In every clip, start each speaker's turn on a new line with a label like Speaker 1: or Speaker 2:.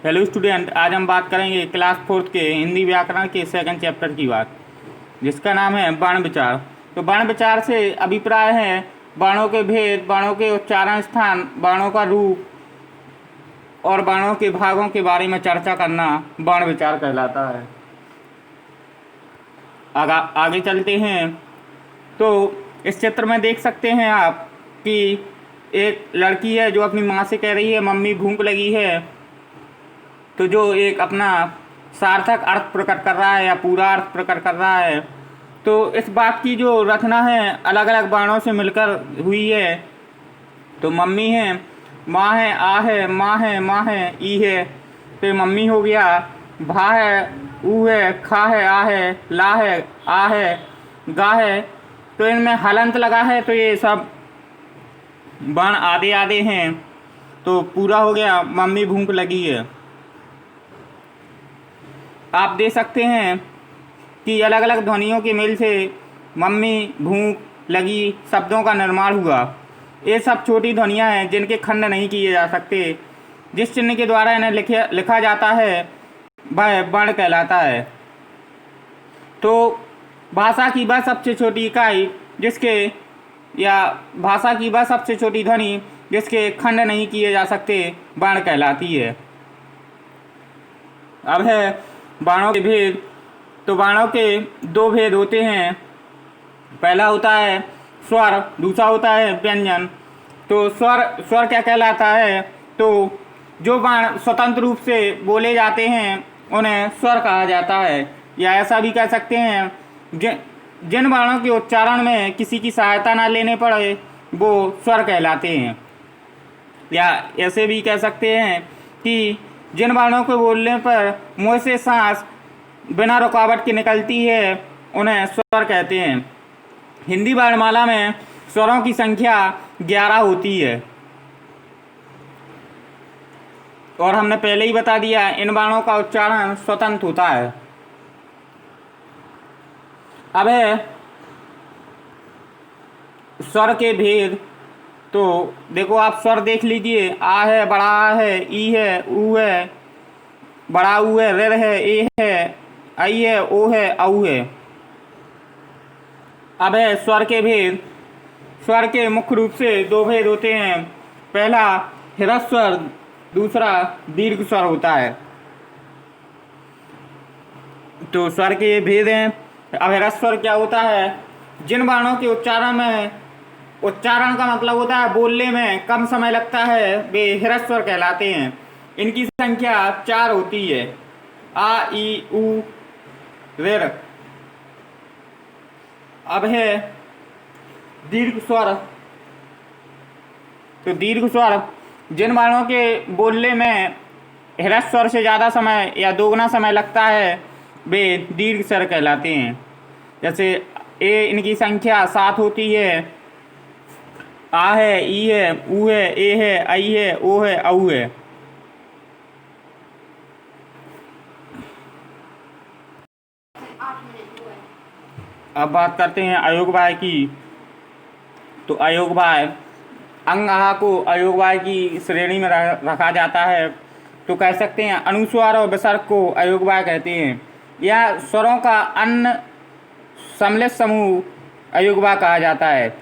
Speaker 1: Hello student, आज हम बात करेंगे क्लास फोर्थ के हिंदी व्याकरण के सेकंड चैप्टर की बात, जिसका नाम है वर्ण विचार। तो वर्ण विचार से अभिप्राय है वर्णों के भेद, वर्णों के उच्चारण स्थान, वर्णों का रूप और वर्णों के भागों के बारे में चर्चा करना वर्ण विचार कहलाता है। आगे चलते हैं। तो इस चित्र में देख सकते हैं आप कि एक लड़की है जो अपनी माँ से कह रही है मम्मी भूख लगी है। तो जो एक अपना सार्थक अर्थ प्रकट कर रहा है या पूरा अर्थ प्रकट कर रहा है। तो इस बात की जो रचना है अलग अलग वर्णों से मिलकर हुई है। तो मम्मी है, माँ है, आ है, माँ है, माँ है, ई है, तो मम्मी हो गया। भा है, ऊ है, खा है, आ है, ला है, आ है, गा है। तो इनमें हलंत लगा है, तो ये सब वर्ण आधे आधे हैं। तो पूरा हो गया मम्मी भूख लगी है। आप देख सकते हैं कि अलग अलग ध्वनियों के मेल से मम्मी भूख लगी शब्दों का निर्माण हुआ। ये सब छोटी ध्वनियाँ हैं जिनके खंड नहीं किए जा सकते। जिस चिन्ह के द्वारा इन्हें लिखा जाता है वह वर्ण कहलाता है। तो भाषा की वह सबसे छोटी इकाई जिसके या भाषा की वह सबसे छोटी ध्वनि जिसके खंड नहीं किए जा सकते वर्ण कहलाती है। अब है वर्णों के भेद। तो वर्णों के दो भेद होते हैं। पहला होता है स्वर, दूसरा होता है व्यंजन। तो स्वर क्या कहलाता है? तो जो वर्ण स्वतंत्र रूप से बोले जाते हैं उन्हें स्वर कहा जाता है, या ऐसा भी कह सकते हैं जिन वर्णों के उच्चारण में किसी की सहायता ना लेने पड़े वो स्वर कहलाते हैं। या ऐसे भी कह सकते हैं कि जिन वर्णों को बोलने पर मुंह से सांस बिना रुकावट के निकलती है उन्हें स्वर कहते हैं। हिंदी वर्णमाला में स्वरों की संख्या 11 होती है और हमने पहले ही बता दिया इन वर्णों का उच्चारण स्वतंत्र होता है। अब है स्वर के भेद। तो देखो, आप स्वर देख लीजिए। आ है, बड़ा आ है, ई है, ऊ है, बड़ा ऊ है, ऋ है, ए है, आई है, ओ है, औ है। अब है स्वर के भेद। स्वर के मुख्य रूप से दो भेद होते हैं। पहला ह्रस्व स्वर, दूसरा दीर्घ स्वर होता है। तो स्वर के ये भेद हैं। अब ह्रस्व स्वर क्या होता है? जिन वर्णों के उच्चारण का मतलब होता है बोलने में कम समय लगता है वे ह्रस्व स्वर कहलाते हैं। इनकी संख्या 4 होती है। आ, ई, ऊ, ऋ। अब है दीर्घ स्वर। तो दीर्घ स्वर जिन वर्णों के बोलने में ह्रस्व स्वर से ज़्यादा समय या दोगुना समय लगता है वे दीर्घ स्वर कहलाते हैं। जैसे ए, इनकी संख्या 7 होती है। आ है, ई है, ऊ है, ए है, आई है, ओ है, औ है। अब बात करते हैं अयोगवाय की। तो अयोगवाय अंग आहा को अयोगवाय की श्रेणी में रखा जाता है। तो कह सकते हैं अनुस्वार और विसर्ग को अयोगवाय कहते हैं। यह स्वरों का अन्य सम्मिलित समूह अयोगवाय कहा जाता है।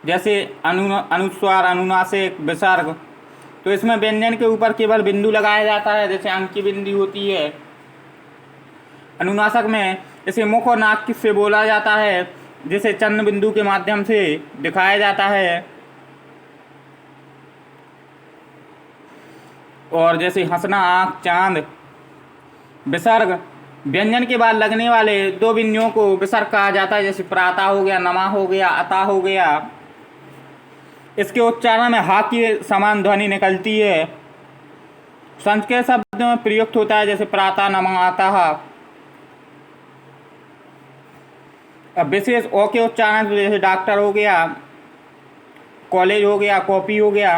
Speaker 1: जैसे अनुस्वार, अनुनासिक, विसर्ग। तो इसमें व्यंजन के ऊपर केवल बिंदु लगाया जाता है, जैसे अंक की बिंदु होती है। अनुनासिक में इसे मुख और नाक से बोला जाता है, जिसे चंद्र बिंदु के माध्यम से दिखाया जाता है। और जैसे हंसना, आँख, चांद। विसर्ग व्यंजन के बाद लगने वाले दो बिंदुओं को विसर्ग कहा जाता है, जैसे प्रातः हो गया, नमा हो गया, अता हो गया। इसके उच्चारण में हा की समान ध्वनि निकलती है। संस्कृत शब्द में प्रयुक्त होता है, जैसे प्रातः, नमा, अतः। अब विशेष ओ के उच्चारण जैसे डॉक्टर हो गया, कॉलेज हो गया, कॉपी हो गया।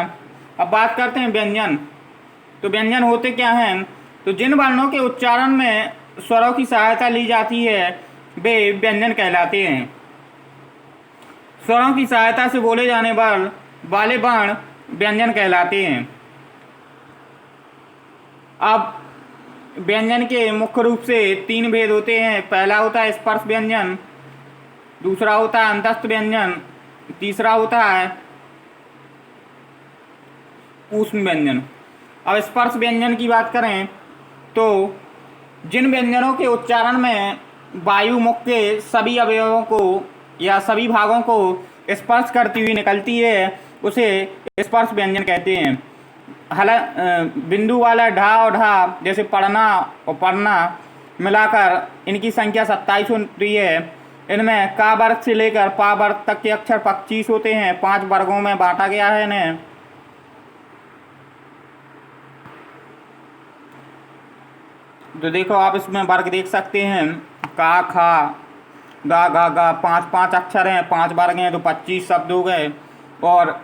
Speaker 1: अब बात करते हैं व्यंजन। तो व्यंजन होते क्या हैं? तो जिन वर्णों के उच्चारण में स्वरों की सहायता ली जाती है वे व्यंजन कहलाते हैं। स्वरों की सहायता से बोले जाने वाले वर्ण व्यंजन कहलाते हैं। अब व्यंजन के मुख्य रूप से 3 भेद होते हैं। पहला होता है स्पर्श व्यंजन, दूसरा होता है अंतस्थ व्यंजन, तीसरा होता है ऊष्म व्यंजन। अब स्पर्श व्यंजन की बात करें तो जिन व्यंजनों के उच्चारण में वायु मुख के सभी अवयवों को या सभी भागों को स्पर्श करती हुई निकलती है उसे स्पर्श व्यंजन कहते हैं। बिंदु वाला ढा और ढा जैसे पढ़ना और पढ़ना मिलाकर इनकी संख्या 27 होती है। इनमें का वर्ग से लेकर पा वर्ग तक के अक्षर 25 होते हैं। 5 वर्गों में बांटा गया है इन्हें। तो देखो आप इसमें वर्ग देख सकते हैं, का खा गा गा गा 5 अक्षर हैं, 5 वर्ग हैं, तो 25 शब्द हो गए। और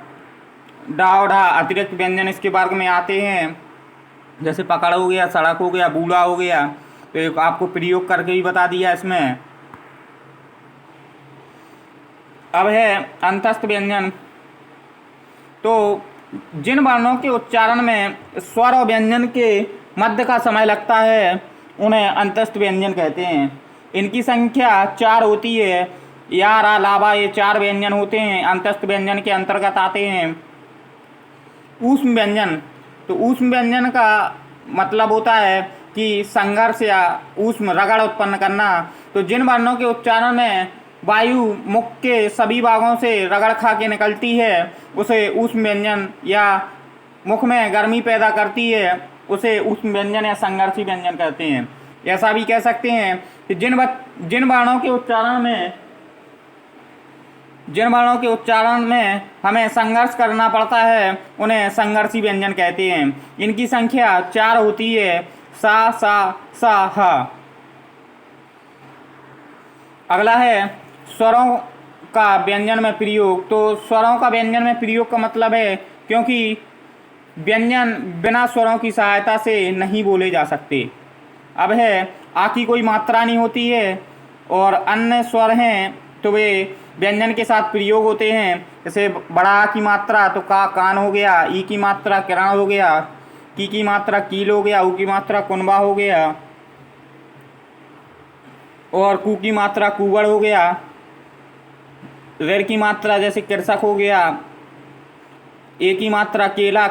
Speaker 1: डा और ढा अतिरिक्त व्यंजन इसके वर्ग में आते हैं, जैसे पकड़ हो गया, सड़क हो गया, बूढ़ा हो गया। तो एक आपको प्रयोग करके भी बता दिया इसमें। अब है अंतस्थ व्यंजन। तो जिन वर्णों के उच्चारण में स्वर और व्यंजन के मध्य का समय लगता है उन्हें अंतस्थ व्यंजन कहते हैं। इनकी संख्या 4 होती है। या रा लावा ये 4 व्यंजन होते हैं, अंतस्थ व्यंजन के अंतर्गत आते हैं। ऊष्म व्यंजन, तो ऊष्म व्यंजन का मतलब होता है कि संघर्ष या ऊष्म रगड़ उत्पन्न करना। तो जिन वर्णों के उच्चारण में वायु मुख के सभी भागों से रगड़ खा के निकलती है उसे ऊष्म व्यंजन, या मुख में गर्मी पैदा करती है उसे ऊष्म व्यंजन या संघर्षी व्यंजन कहते हैं। ऐसा भी कह सकते हैं कि जिन वर्णों के उच्चारण में हमें संघर्ष करना पड़ता है उन्हें संघर्षी व्यंजन कहते हैं। इनकी संख्या 4 होती है। सा सा सा हा। अगला है स्वरों का व्यंजन में प्रयोग। तो स्वरों का व्यंजन में प्रयोग का मतलब है क्योंकि व्यंजन बिना स्वरों की सहायता से नहीं बोले जा सकते। अब है आ की कोई मात्रा नहीं होती है और अन्य स्वर हैं तो वे व्यंजन के साथ प्रयोग होते हैं। जैसे बड़ा आ की मात्रा तो का कान हो गया, ई की मात्रा किरण हो गया, की मात्रा कील हो गया, ऊ की मात्रा कुनबा हो गया, और कू की मात्रा कुवड़ हो गया, वर की मात्रा जैसे कृषक हो गया, ए की मात्रा केला,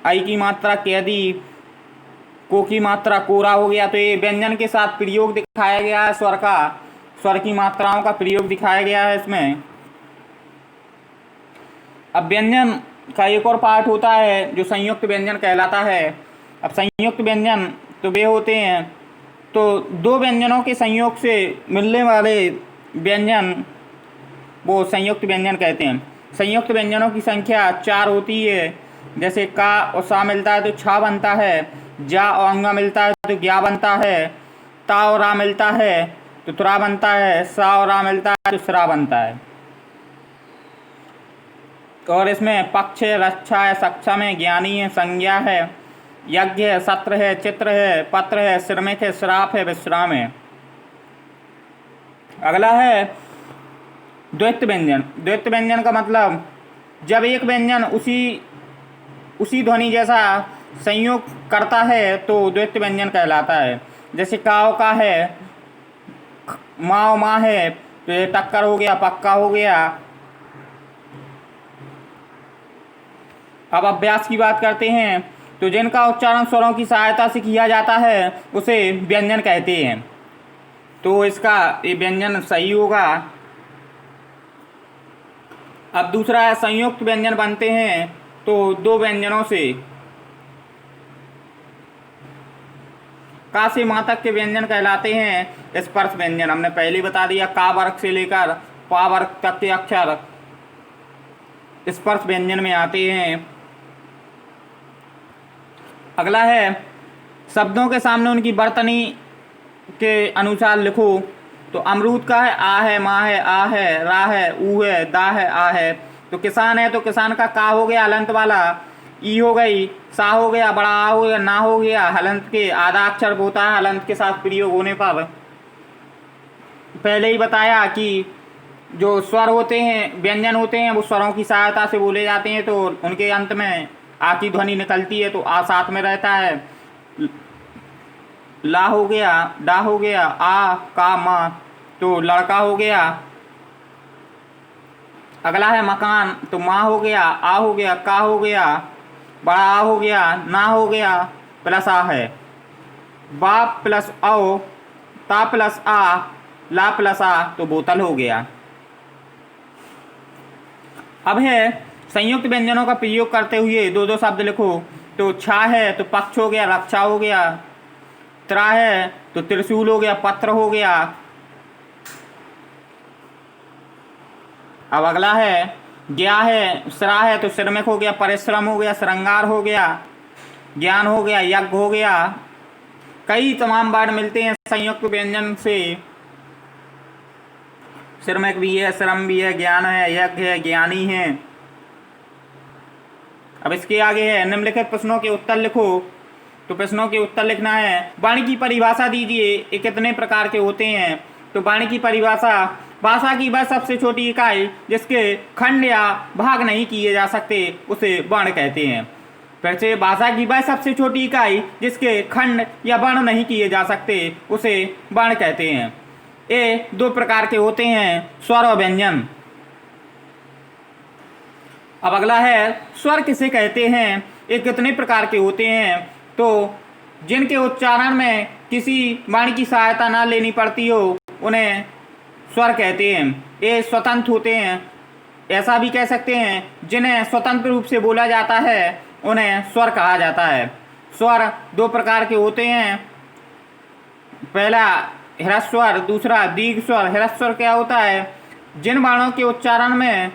Speaker 1: आई की मात्रा कैदी, को की मात्रा कोरा हो गया। तो ये व्यंजन के साथ प्रयोग दिखाया गया है स्वर की मात्राओं का प्रयोग दिखाया गया है इसमें। अब व्यंजन का एक और पार्ट होता है जो संयुक्त व्यंजन कहलाता है। अब संयुक्त व्यंजन तो वे होते हैं, तो 2 व्यंजनों के संयोग से मिलने वाले व्यंजन वो संयुक्त व्यंजन कहते हैं। संयुक्त व्यंजनों की संख्या 4 होती है। जैसे का और सा मिलता है तो छा बनता है, जा और अंगा मिलता है तो ज्ञा बनता है, ता और रा मिलता है तो तुरा बनता है, सा और रा मिलता है तो सरा बनता है। और इसमें पक्ष है, रक्षा है, सक्षम है, ज्ञानी है, संज्ञा है, यज्ञ है, सत्र है, चित्र है, पत्र है, श्रमिक है, श्राप है, विश्राम है। अगला है द्वैत व्यंजन। द्वैत व्यंजन का मतलब जब एक व्यंजन उसी ध्वनि जैसा संयोग करता है तो द्वैत व्यंजन कहलाता है। जैसे काव का है, माँ माँ है तो ये टक्कर हो गया, पक्का हो गया। अब अभ्यास की बात करते हैं तो जिनका उच्चारण स्वरों की सहायता से किया जाता है उसे व्यंजन कहते हैं। तो इसका ये व्यंजन सही होगा। अब दूसरा है संयुक्त व्यंजन बनते हैं तो 2 व्यंजनों से। का से माँ तक के व्यंजन कहलाते हैं स्पर्श व्यंजन। हमने पहले बता दिया का वर्ग से लेकर पा वर्ग तक के अक्षर स्पर्श व्यंजन में आते हैं। अगला है शब्दों के सामने उनकी वर्तनी के अनुसार लिखो। तो अमरूद का है आ है, माँ है आ है, रा है, ऊ है, दा है, आ है। तो किसान है तो किसान का का हो गया हलंत वाला, ई हो गई, सा हो गया, बड़ा आ हो गया, ना हो गया, हलंत के आधा अक्षर होता है हलंत के साथ प्रयोग होने पर। पहले ही बताया कि जो स्वर होते हैं, व्यंजन होते हैं, वो स्वरों की सहायता से बोले जाते हैं तो उनके अंत में आ की ध्वनि निकलती है तो आ साथ में रहता है। ला हो गया, डा हो गया, आ का मा, तो लड़का हो गया। अगला है मकान, तो माँ हो गया, आ हो गया, का हो गया, बड़ा आ हो गया, ना हो गया, प्लस आ है। बाप प्लस आओ, ता प्लस आ, ला प्लस आ, तो बोतल हो गया। अब है संयुक्त व्यंजनों का प्रयोग करते हुए दो दो शब्द लिखो। तो छा है तो पक्ष हो गया, रक्षा हो गया। त्रा है तो त्रिशूल हो गया, पत्र हो गया। अब अगला है ज्ञा है, श्रा है तो श्रमिक हो गया, परिश्रम हो गया, श्रृंगार हो गया, ज्ञान हो गया, यज्ञ हो गया। कई तमाम वर्ड मिलते हैं संयुक्त व्यंजन से। श्रमिक भी है, श्रम भी है, ज्ञान है, यज्ञ है, ज्ञानी है। अब इसके आगे है निम्नलिखित प्रश्नों के उत्तर लिखो। तो प्रश्नों के उत्तर लिखना है। वाणी की परिभाषा दीजिए, ये कितने प्रकार के होते हैं। तो वाणी की परिभाषा, भाषा की वह सबसे छोटी इकाई जिसके खंड या भाग नहीं किए जा सकते उसे वर्ण कहते हैं। फिर से, भाषा की वह सबसे छोटी इकाई जिसके खंड या वर्ण नहीं किए जा सकते उसे वर्ण कहते हैं। ये दो प्रकार के होते हैं, स्वर और व्यंजन। अब अगला है स्वर किसे कहते हैं, ये कितने प्रकार के होते हैं। तो जिनके उच्चारण में किसी वाणी की सहायता ना लेनी पड़ती हो उन्हें स्वर कहते हैं। ये स्वतंत्र होते हैं। ऐसा भी कह सकते हैं जिन्हें स्वतंत्र रूप से बोला जाता है उन्हें स्वर कहा जाता है। स्वर दो प्रकार के होते हैं, पहला ह्रस्व स्वर, दूसरा दीर्घ स्वर। ह्रस्व स्वर क्या होता है, जिन वर्णों के उच्चारण में,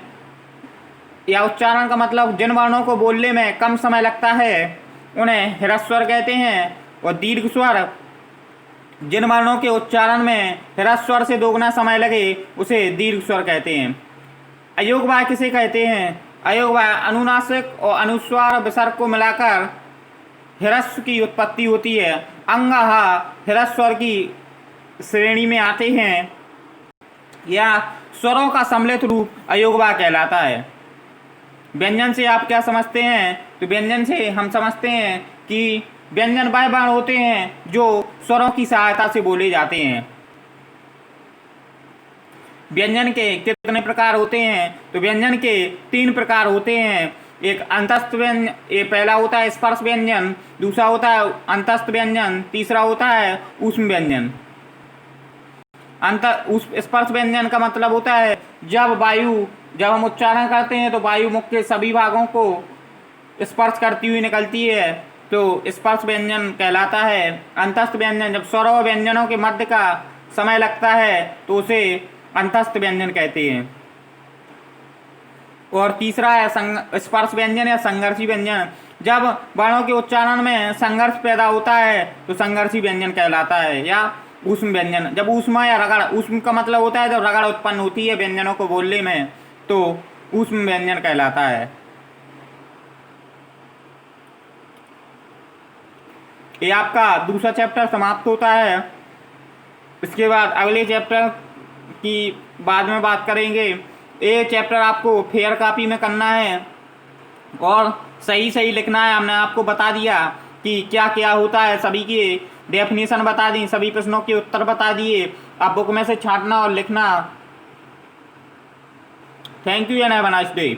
Speaker 1: या उच्चारण का मतलब जिन वर्णों को बोलने में कम समय लगता है उन्हें ह्रस्व स्वर कहते हैं। और दीर्घ स्वर, जिन वर्णों के उच्चारण में ह्रस्व स्वर से दोगुना समय लगे उसे दीर्घ स्वर कहते हैं। अयोग्यवाय किसे कहते हैं, अयोग्यवाय अनुनासिक और अनुस्वार विसर्ग को मिलाकर ह्रस्व की उत्पत्ति होती है। अंगहा ह्रस्व स्वर की श्रेणी में आते हैं, या स्वरों का सम्मिलित रूप अयोग्यवाय कहलाता है। व्यंजन से आप क्या समझते हैं, तो व्यंजन से हम समझते हैं कि व्यंजन वह वर्ण होते हैं जो स्वरों की सहायता से बोले जाते हैं। व्यंजन के कितने प्रकार होते हैं, तो व्यंजन के 3 प्रकार होते हैं। एक अंतस्थ व्यंजन, ये पहला होता है स्पर्श व्यंजन, दूसरा होता है अंतस्थ व्यंजन, तीसरा होता है ऊष्म व्यंजन। स्पर्श व्यंजन का मतलब होता है जब हम उच्चारण करते हैं तो वायु मुख के सभी भागों को स्पर्श करती हुई निकलती है, तो स्पर्श व्यंजन कहलाता है। अंतस्थ व्यंजन, जब स्वर और व्यंजनों के मध्य का समय लगता है तो उसे अंतस्थ व्यंजन कहते हैं। और तीसरा है स्पर्श व्यंजन या संघर्षी व्यंजन, जब वर्णों के उच्चारण में संघर्ष पैदा होता है तो संघर्षी व्यंजन कहलाता है। या ऊष्म व्यंजन, जब ऊष्मा या रगड़, ऊष्म का मतलब होता है जब रगड़ उत्पन्न होती है व्यंजनों को बोलने में, तो ऊष्म व्यंजन कहलाता है। ये आपका दूसरा चैप्टर समाप्त होता है। इसके बाद अगले चैप्टर की बाद में बात करेंगे। ये चैप्टर आपको फेयर कॉपी में करना है और सही सही लिखना है। हमने आपको बता दिया कि क्या क्या होता है, सभी की डेफिनेशन बता दी, सभी प्रश्नों के उत्तर बता दिए। आप बुक में से छांटना और लिखना। Thank you and have a nice day.